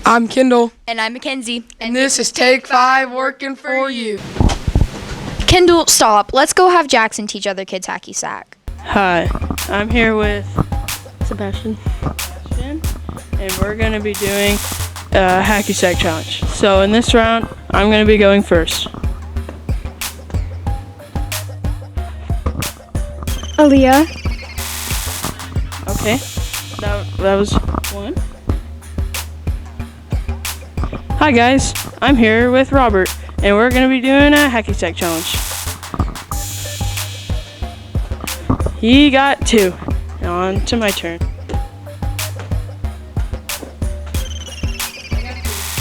I'm Kendall. And I'm Mackenzie. And this is Take 5 working for you. Kendall, stop. Let's go have Jackson teach other kids hacky sack. Hi, I'm here with Sebastian, and we're going to be doing a hacky sack challenge. So in this round, I'm going to be going first. Aaliyah. Okay, that was one. Hi guys, I'm here with Robert, and we're going to be doing a hacky sack challenge. He got 2. Now on to my turn.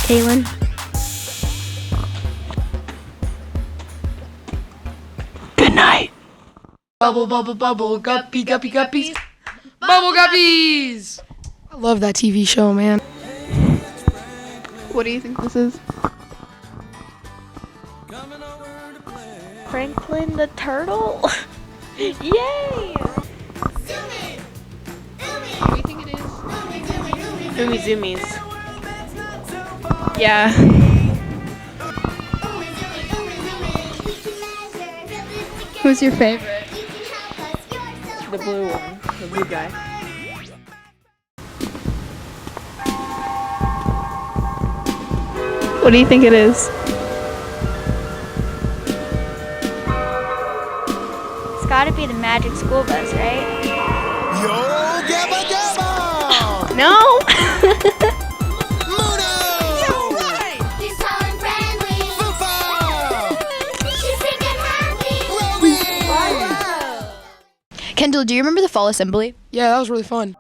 Kaylin. Good night. Bubble, bubble, bubble, guppy, guppy, guppies. Bubble guppies! I love that TV show, man. What do you think this is? Franklin the turtle? Yay! What do you think it is? Umi Zoomies. Yeah. Who's your favorite? The blue one. The blue guy. What do you think it is? It's gotta be the magic school bus, right? Yo, Gabba Gabba! No! Muno! You're right! He's tall and friendly! Fufa! She's sick and happy! Ruby! Kendall, do you remember the fall assembly? Yeah, that was really fun.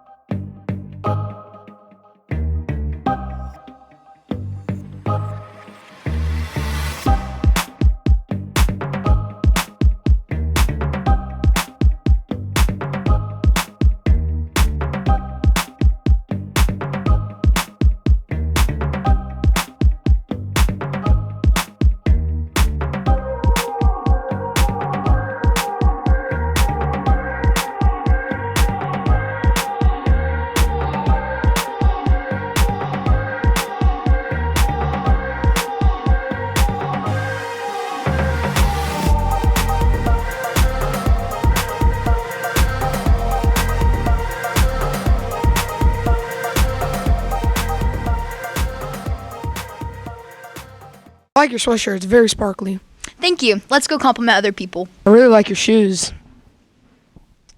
I like your sweatshirt. It's very sparkly. Thank you. Let's go compliment other people. I really like your shoes.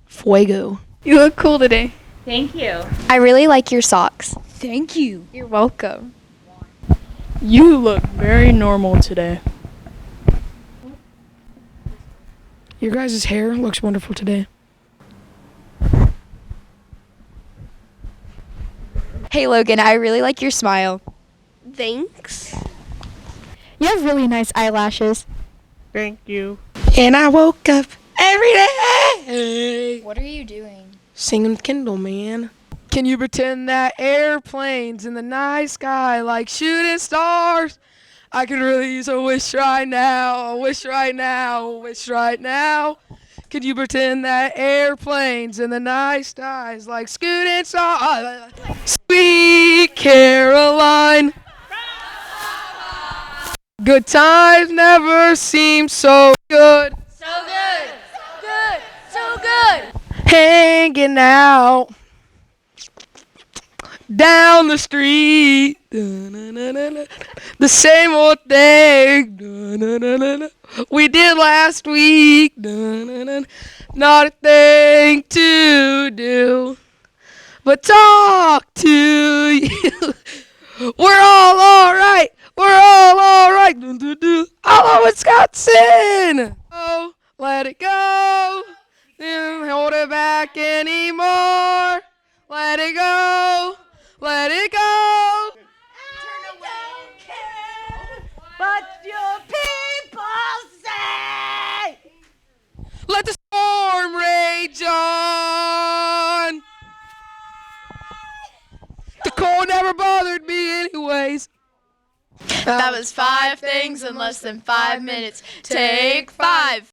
Fuego. You look cool today. Thank you. I really like your socks. Thank you. You're welcome. You look very normal today. Your guys' hair looks wonderful today. Hey, Logan, I really like your smile. Thanks. You have really nice eyelashes. Thank you. And I woke up every day. What are you doing? Singing with Kendall, man. Can you pretend that airplanes in the night sky like shooting stars? I could really use a wish right now, a wish right now, a wish right now. Can you pretend that airplanes in the night skies like scooting stars? Sweet Caroline. Good times never seem so good. So good. Good. So good. Hanging out down the street. The same old thing we did last week. Not a thing to do but talk to you. We're all alright. We're all alright. All of Wisconsin. Oh, let it go. Didn't hold it back anymore. Let it go. Let it go. But your people say. Let the storm rage on. The cold never bothered me anyways. That was 5 things in less than 5 minutes. Take 5.